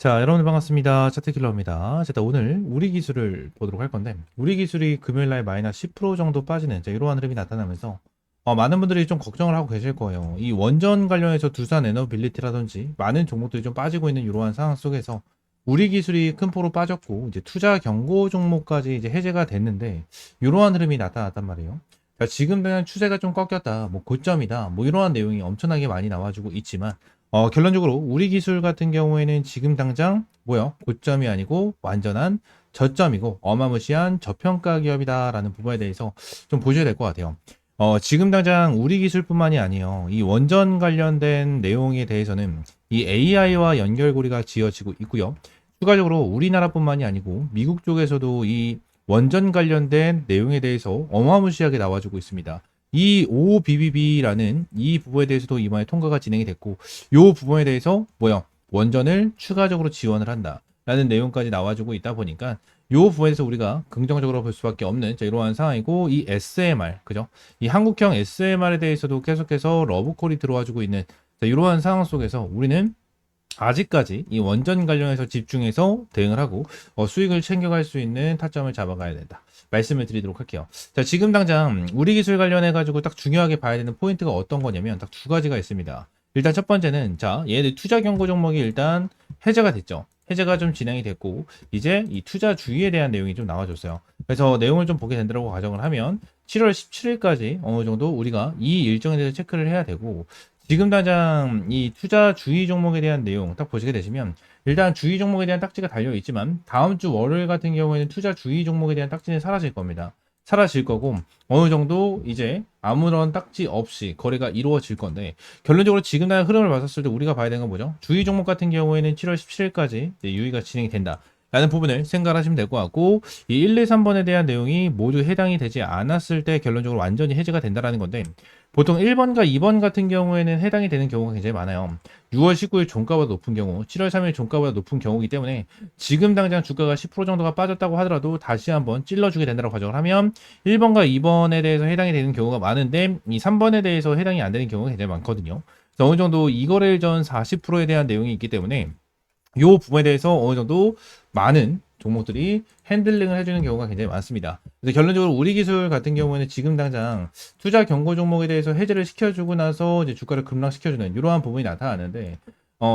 자, 여러분 반갑습니다. 차트킬러입니다. 자, 일단 오늘 우리 기술을 보도록 할 건데, 우리 기술이 금요일날 마이너스 10% 정도 빠지는 이러한 흐름이 나타나면서 많은 분들이 좀 걱정을 하고 계실 거예요. 이 원전 관련해서 두산 에너빌리티라든지 많은 종목들이 좀 빠지고 있는 이러한 상황 속에서 우리 기술이 큰 포로 빠졌고 이제 투자 경고 종목까지 이제 해제가 됐는데 이러한 흐름이 나타났단 말이에요. 자, 지금 그냥 추세가 좀 꺾였다, 뭐 고점이다, 뭐 이러한 내용이 엄청나게 많이 나와주고 있지만 결론적으로 우리 기술 같은 경우에는 지금 당장 뭐요? 고점이 아니고 완전한 저점이고 어마무시한 저평가 기업이다라는 부분에 대해서 좀 보셔야 될 것 같아요. 지금 당장 우리 기술뿐만이 아니에요. 이 원전 관련된 내용에 대해서는 이 AI와 연결고리가 지어지고 있고요. 추가적으로 우리나라뿐만이 아니고 미국 쪽에서도 이 원전 관련된 내용에 대해서 어마무시하게 나와주고 있습니다. 이 OBBB라는 이 부분에 대해서도 이번에 통과가 진행이 됐고, 이 부분에 대해서 원전을 추가적으로 지원을 한다 라는 내용까지 나와주고 있다 보니까 이 부분에서 우리가 긍정적으로 볼 수밖에 없는 이러한 상황이고, 이 SMR, 그죠? 이 한국형 SMR에 대해서도 계속해서 러브콜이 들어와주고 있는 이러한 상황 속에서 우리는 아직까지 이 원전 관련해서 집중해서 대응을 하고 수익을 챙겨갈 수 있는 타점을 잡아가야 된다 말씀을 드리도록 할게요. 자, 지금 당장 우리 기술 관련해 가지고 딱 중요하게 봐야 되는 포인트가 어떤 거냐면 딱 두 가지가 있습니다. 일단 첫 번째는, 자, 얘들 투자 경고 종목이 일단 해제가 됐죠. 해제가 좀 진행이 됐고 이제 이 투자 주의에 대한 내용이 좀 나와줬어요. 그래서 내용을 좀 보게 된다고 가정을 하면 7월 17일까지 어느 정도 우리가 이 일정에 대해서 체크를 해야 되고, 지금 당장 이 투자 주의 종목에 대한 내용 딱 보시게 되시면 일단 주의 종목에 대한 딱지가 달려 있지만 다음 주 월요일 같은 경우에는 투자 주의 종목에 대한 딱지는 사라질 겁니다. 사라질 거고 어느 정도 이제 아무런 딱지 없이 거래가 이루어질 건데, 결론적으로 지금 날 흐름을 봤었을 때 우리가 봐야 되는 건 뭐죠? 주의 종목 같은 경우에는 7월 17일까지 유의가 진행이 된다 라는 부분을 생각하시면 될 것 같고, 이 1, 2, 3번에 대한 내용이 모두 해당이 되지 않았을 때 결론적으로 완전히 해제가 된다라는 건데, 보통 1번과 2번 같은 경우에는 해당이 되는 경우가 굉장히 많아요. 6월 19일 종가보다 높은 경우, 7월 3일 종가보다 높은 경우이기 때문에 지금 당장 주가가 10% 정도가 빠졌다고 하더라도 다시 한번 찔러주게 된다고 가정을 하면 1번과 2번에 대해서 해당이 되는 경우가 많은데, 이 3번에 대해서 해당이 안 되는 경우가 굉장히 많거든요. 그래서 어느 정도 이거래일 전 40%에 대한 내용이 있기 때문에 이 부분에 대해서 어느 정도 많은 종목들이 핸들링을 해주는 경우가 굉장히 많습니다. 그래서 결론적으로 우리 기술 같은 경우에는 지금 당장 투자 경고 종목에 대해서 해제를 시켜주고 나서 이제 주가를 급락시켜주는 이러한 부분이 나타나는데,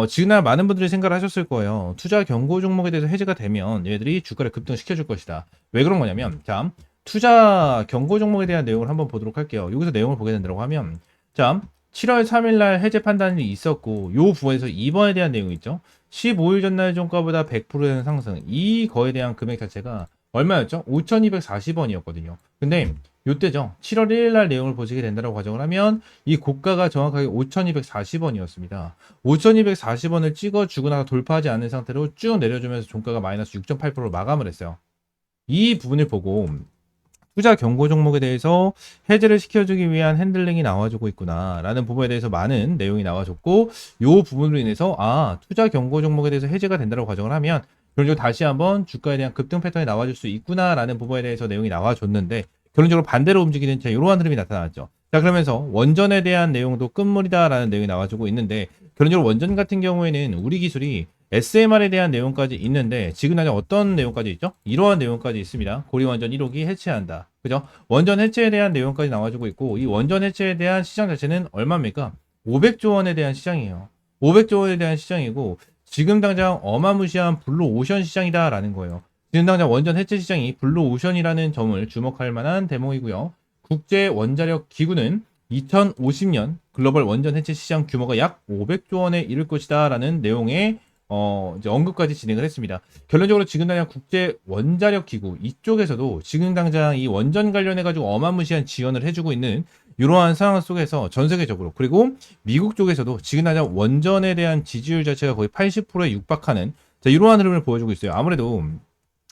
지금 많은 분들이 생각을 하셨을 거예요. 투자 경고 종목에 대해서 해제가 되면 얘들이 주가를 급등시켜줄 것이다. 왜 그런 거냐면, 자, 투자 경고 종목에 대한 내용을 한번 보도록 할게요. 여기서 내용을 보게 된다고 하면, 자, 7월 3일 날 해제 판단이 있었고, 요 부분에서 2번에 대한 내용이 있죠. 15일 전날 종가보다 100%의 상승. 이 거에 대한 금액 자체가 얼마였죠? 5,240원이었거든요. 근데 요때죠. 7월 1일 날 내용을 보시게 된다고 가정을 하면 이 고가가 정확하게 5,240원이었습니다. 5,240원을 찍어주고 나서 돌파하지 않는 상태로 쭉 내려주면서 종가가 마이너스 6.8%로 마감을 했어요. 이 부분을 보고 투자 경고 종목에 대해서 해제를 시켜주기 위한 핸들링이 나와주고 있구나 라는 부분에 대해서 많은 내용이 나와줬고, 이 부분으로 인해서 투자 경고 종목에 대해서 해제가 된다고 가정을 하면 결론적으로 다시 한번 주가에 대한 급등 패턴이 나와줄 수 있구나 라는 부분에 대해서 내용이 나와줬는데, 결론적으로 반대로 움직이는 이러한 흐름이 나타났죠. 자, 그러면서 원전에 대한 내용도 끝물이다 라는 내용이 나와주고 있는데, 결론적으로 원전 같은 경우에는 우리 기술이 SMR에 대한 내용까지 있는데 지금 당장 어떤 내용까지 있죠? 이러한 내용까지 있습니다. 고리원전 1호기 해체한다. 그죠? 원전 해체에 대한 내용까지 나와주고 있고, 이 원전 해체에 대한 시장 자체는 얼마입니까? 500조 원에 대한 시장이에요. 500조 원에 대한 시장이고 지금 당장 어마무시한 블루오션 시장이다라는 거예요. 지금 당장 원전 해체 시장이 블루오션이라는 점을 주목할 만한 대목이고요. 국제 원자력 기구는 2050년 글로벌 원전 해체 시장 규모가 약 500조 원에 이를 것이다라는 내용의 이제 언급까지 진행을 했습니다. 결론적으로 지금 당장 국제 원자력 기구 이쪽에서도 지금 당장 이 원전 관련해가지고 어마무시한 지원을 해주고 있는 이러한 상황 속에서 전 세계적으로, 그리고 미국 쪽에서도 지금 당장 원전에 대한 지지율 자체가 거의 80%에 육박하는 이러한 흐름을 보여주고 있어요. 아무래도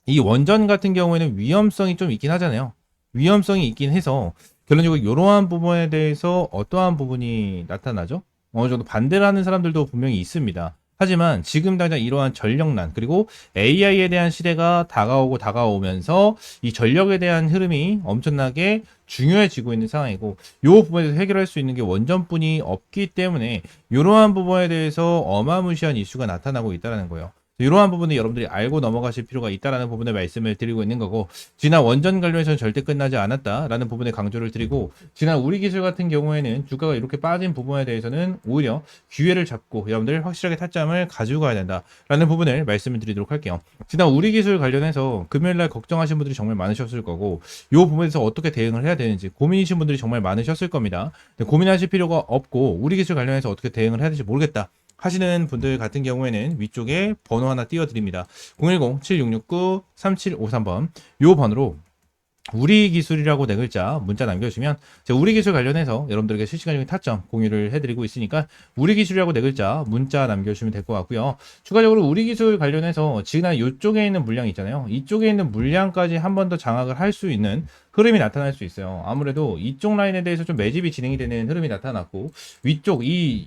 이 원전 같은 경우에는 위험성이 좀 있긴 하잖아요. 위험성이 있긴 해서 결론적으로 이러한 부분에 대해서 어떠한 부분이 나타나죠? 어느 정도 반대를 하는 사람들도 분명히 있습니다. 하지만 지금 당장 이러한 전력난, 그리고 AI에 대한 시대가 다가오면서 이 전력에 대한 흐름이 엄청나게 중요해지고 있는 상황이고, 이 부분에서 해결할 수 있는 게 원전뿐이 없기 때문에 이러한 부분에 대해서 어마무시한 이슈가 나타나고 있다는 거예요. 이러한 부분은 여러분들이 알고 넘어가실 필요가 있다라는 부분을 말씀을 드리고 있는 거고, 지난 원전 관련해서는 절대 끝나지 않았다라는 부분에 강조를 드리고, 지난 우리 기술 같은 경우에는 주가가 이렇게 빠진 부분에 대해서는 오히려 기회를 잡고 여러분들 확실하게 타점을 가지고 가야 된다라는 부분을 말씀을 드리도록 할게요. 지난 우리 기술 관련해서 금요일날 걱정하신 분들이 정말 많으셨을 거고, 이 부분에서 어떻게 대응을 해야 되는지 고민이신 분들이 정말 많으셨을 겁니다. 고민하실 필요가 없고, 우리 기술 관련해서 어떻게 대응을 해야 될지 모르겠다 하시는 분들 같은 경우에는 위쪽에 번호 하나 띄워드립니다. 010-7669-3753번 요 번호로 우리 기술이라고 네 글자 문자 남겨주시면 제가 우리 기술 관련해서 여러분들에게 실시간적인 타점 공유를 해드리고 있으니까 우리 기술이라고 네 글자 문자 남겨주시면 될 것 같고요. 추가적으로 우리 기술 관련해서 지난 이쪽에 있는 물량 있잖아요. 이쪽에 있는 물량까지 한 번 더 장악을 할 수 있는 흐름이 나타날 수 있어요. 아무래도 이쪽 라인에 대해서 좀 매집이 진행이 되는 흐름이 나타났고, 위쪽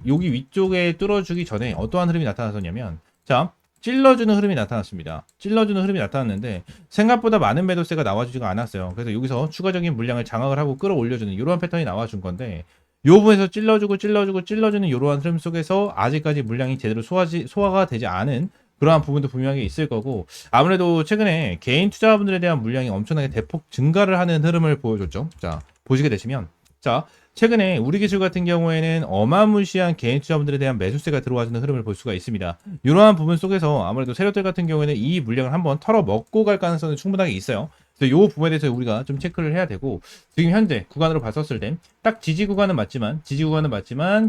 여기 위쪽에 뚫어주기 전에 어떠한 흐름이 나타났었냐면, 자, 찔러주는 흐름이 나타났습니다. 찔러주는 흐름이 나타났는데 생각보다 많은 매도세가 나와주지가 않았어요. 그래서 여기서 추가적인 물량을 장악을 하고 끌어올려주는 이러한 패턴이 나와준 건데, 요 부분에서 찔러주는 이러한 흐름 속에서 아직까지 물량이 제대로 소화가 되지 않은 그러한 부분도 분명히 있을 거고, 아무래도 최근에 개인 투자분들에 대한 물량이 엄청나게 대폭 증가를 하는 흐름을 보여줬죠. 자, 보시게 되시면, 자, 최근에 우리 기술 같은 경우에는 어마무시한 개인 투자분들에 대한 매수세가 들어와주는 흐름을 볼 수가 있습니다. 이러한 부분 속에서 아무래도 세력들 같은 경우에는 이 물량을 한번 털어먹고 갈 가능성은 충분하게 있어요. 그래서 이 부분에 대해서 우리가 좀 체크를 해야 되고, 지금 현재 구간으로 봤었을 때 딱 지지 구간은 맞지만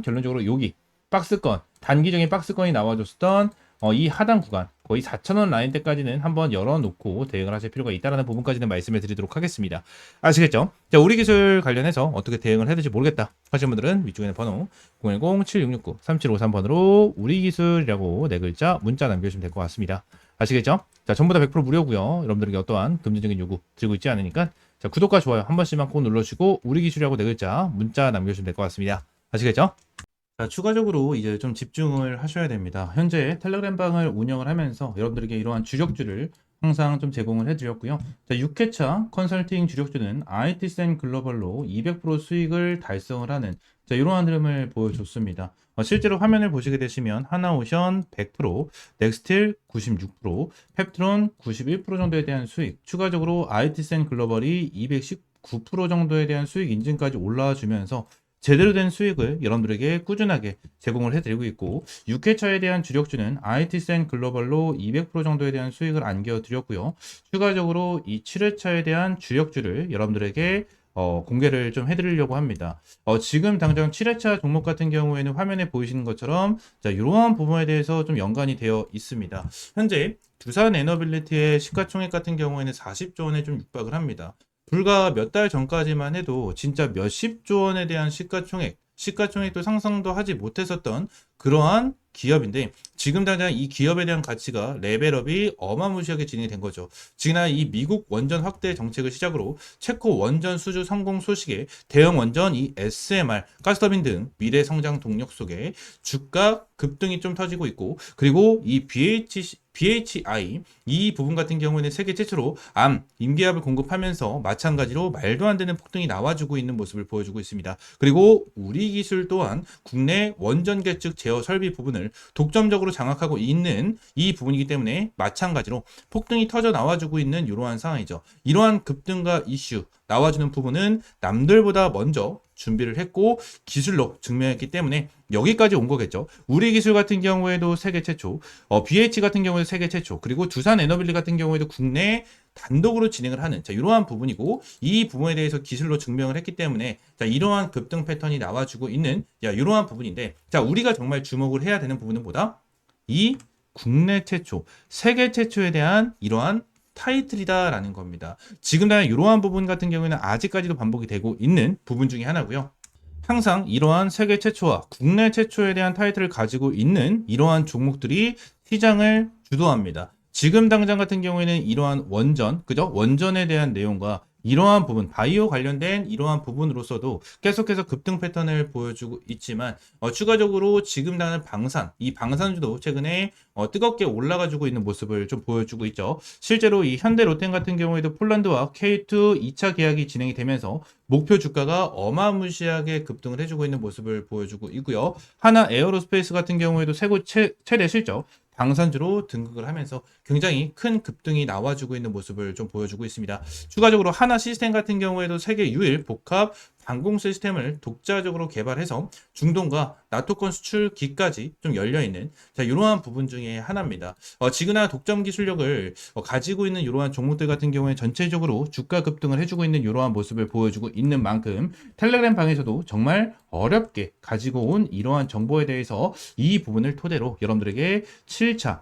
결론적으로 여기 박스권, 단기적인 박스권이 나와줬던 이 하단 구간 거의 4,000원 라인대까지는 한번 열어놓고 대응을 하실 필요가 있다는 부분까지는 말씀을 드리도록 하겠습니다. 아시겠죠? 자, 우리 기술 관련해서 어떻게 대응을 해야 될지 모르겠다 하시는 분들은 위쪽에 있는 번호 010-7669-3753번으로 우리 기술이라고 네 글자 문자 남겨주시면 될 것 같습니다. 아시겠죠? 자, 전부 다 100% 무료고요. 여러분들에게 어떠한 금전적인 요구 드리고 있지 않으니까, 자, 구독과 좋아요 한 번씩만 꼭 눌러주시고 우리 기술이라고 네 글자 문자 남겨주시면 될 것 같습니다. 아시겠죠? 자, 추가적으로 이제 좀 집중을 하셔야 됩니다. 현재 텔레그램 방을 운영을 하면서 여러분들에게 이러한 주력주를 항상 좀 제공을 해드렸고요. 자, 6회차 컨설팅 주력주는 IT센 글로벌로 200% 수익을 달성을 하는, 자, 이러한 흐름을 보여줬습니다. 실제로 화면을 보시게 되시면 하나오션 100%, 넥스틸 96%, 펩트론 91% 정도에 대한 수익, 추가적으로 IT센 글로벌이 219% 정도에 대한 수익 인증까지 올라와 주면서 제대로 된 수익을 여러분들에게 꾸준하게 제공을 해드리고 있고, 6회차에 대한 주력주는 IT센 글로벌로 200% 정도에 대한 수익을 안겨드렸고요. 추가적으로 이 7회차에 대한 주력주를 여러분들에게 공개를 좀 해드리려고 합니다. 지금 당장 7회차 종목 같은 경우에는 화면에 보이시는 것처럼, 자, 이러한 부분에 대해서 좀 연관이 되어 있습니다. 현재 두산 에너빌리티의 시가총액 같은 경우에는 40조 원에 좀 육박을 합니다. 불과 몇 달 전까지만 해도 진짜 몇십조 원에 대한 시가총액도 상상도 하지 못했었던 그러한 기업인데, 지금 당장 이 기업에 대한 가치가 레벨업이 어마무시하게 진행이 된 거죠. 지난 이 미국 원전 확대 정책을 시작으로 체코 원전 수주 성공 소식에 대형 원전 이 SMR, 가스터빈 등 미래 성장 동력 속에 주가 급등이 좀 터지고 있고, 그리고 이 BHI 이 부분 같은 경우에는 세계 최초로 암 임기압을 공급하면서 마찬가지로 말도 안 되는 폭등이 나와주고 있는 모습을 보여주고 있습니다. 그리고 우리 기술 또한 국내 원전 계측 제어 설비 부분을 독점적으로 장악하고 있는 이 부분이기 때문에 마찬가지로 폭등이 터져 나와주고 있는 이러한 상황이죠. 이러한 급등과 이슈 나와주는 부분은 남들보다 먼저 준비를 했고 기술로 증명했기 때문에 여기까지 온 거겠죠. 우리 기술 같은 경우에도 세계 최초, BH 같은 경우에도 세계 최초, 그리고 두산 에너빌리 같은 경우에도 국내 단독으로 진행을 하는, 자, 이러한 부분이고, 이 부분에 대해서 기술로 증명을 했기 때문에, 자, 이러한 급등 패턴이 나와주고 있는, 야, 이러한 부분인데, 자, 우리가 정말 주목을 해야 되는 부분은 뭐다? 이 국내 최초, 세계 최초에 대한 이러한 타이틀이다라는 겁니다. 지금 당장 이러한 부분 같은 경우에는 아직까지도 반복이 되고 있는 부분 중에 하나고요. 항상 이러한 세계 최초와 국내 최초에 대한 타이틀을 가지고 있는 이러한 종목들이 시장을 주도합니다. 지금 당장 같은 경우에는 이러한 원전, 그죠? 원전에 대한 내용과 이러한 부분, 바이오 관련된 이러한 부분으로서도 계속해서 급등 패턴을 보여주고 있지만, 추가적으로 지금 나는 이 방산주도 최근에 뜨겁게 올라가지고 있는 모습을 좀 보여주고 있죠. 실제로 이 현대 롯데 같은 경우에도 폴란드와 K2 2차 계약이 진행이 되면서 목표 주가가 어마무시하게 급등을 해주고 있는 모습을 보여주고 있고요. 하나 에어로스페이스 같은 경우에도 최대 실적 방산주로 등극을 하면서 굉장히 큰 급등이 나와주고 있는 모습을 좀 보여주고 있습니다. 추가적으로 하나 시스템 같은 경우에도 세계 유일 복합 방공 시스템을 독자적으로 개발해서 중동과 나토권 수출기까지 좀 열려있는 이러한 부분 중에 하나입니다. 지그나 독점 기술력을 가지고 있는 이러한 종목들 같은 경우에 전체적으로 주가 급등을 해주고 있는 이러한 모습을 보여주고 있는 만큼 텔레그램 방에서도 정말 어렵게 가지고 온 이러한 정보에 대해서 이 부분을 토대로 여러분들에게 7차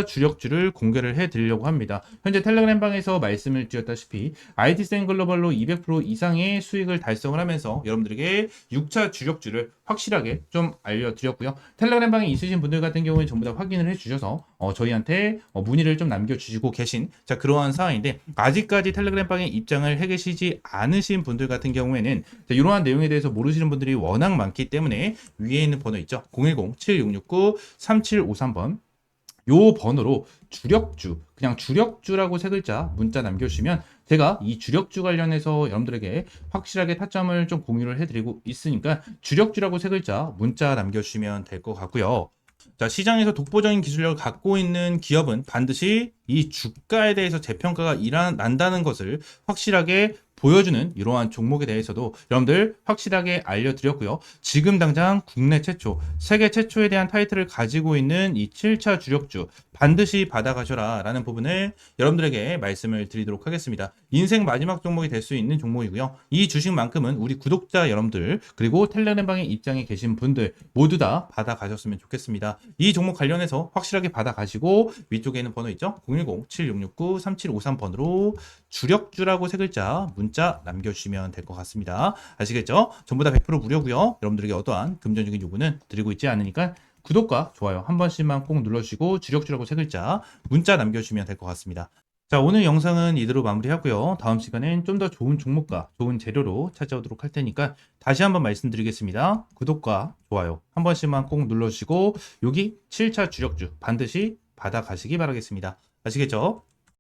주력주를 공개를 해드리려고 합니다. 현재 텔레그램 방에서 말씀을 드렸다시피 IT센 글로벌로 200% 이상의 수익을 달성을 하면서 여러분들에게 6차 주력주를 확실하게 좀 알려드렸고요. 텔레그램 방에 있으신 분들 같은 경우에 전부 다 확인을 해주셔서 저희한테 문의를 좀 남겨주시고 계신 그러한 상황인데, 아직까지 텔레그램 방에 입장을 해 계시지 않으신 분들 같은 경우에는 이러한 내용에 대해서 모르시는 분들이 워낙 많기 때문에 위에 있는 번호 있죠. 010-7669-3753번 요 번호로 주력주, 그냥 주력주라고 세 글자 문자 남겨주시면 제가 이 주력주 관련해서 여러분들에게 확실하게 타점을 좀 공유를 해드리고 있으니까 주력주라고 세 글자 문자 남겨주시면 될 것 같고요. 시장에서 독보적인 기술력을 갖고 있는 기업은 반드시 이 주가에 대해서 재평가가 난다는 것을 확실하게 보여주는 이러한 종목에 대해서도 여러분들 확실하게 알려드렸고요. 지금 당장 국내 최초, 세계 최초에 대한 타이틀을 가지고 있는 이 7차 주력주 반드시 받아가셔라 라는 부분을 여러분들에게 말씀을 드리도록 하겠습니다. 인생 마지막 종목이 될 수 있는 종목이고요. 이 주식만큼은 우리 구독자 여러분들 그리고 텔레그램방에 입장에 계신 분들 모두 다 받아가셨으면 좋겠습니다. 이 종목 관련해서 확실하게 받아가시고 위쪽에 있는 번호 있죠? 010-7669-3753번으로 주력주라고 세 글자 문자 남겨주시면 될 것 같습니다. 아시겠죠? 전부 다 100% 무료고요. 여러분들에게 어떠한 금전적인 요구는 드리고 있지 않으니까 구독과 좋아요 한 번씩만 꼭 눌러주시고 주력주라고 세 글자 문자 남겨주시면 될 것 같습니다. 오늘 영상은 이대로 마무리하고요. 다음 시간엔 좀 더 좋은 종목과 좋은 재료로 찾아오도록 할 테니까 다시 한번 말씀드리겠습니다. 구독과 좋아요 한 번씩만 꼭 눌러주시고 여기 7차 주력주 반드시 받아가시기 바라겠습니다. 아시겠죠?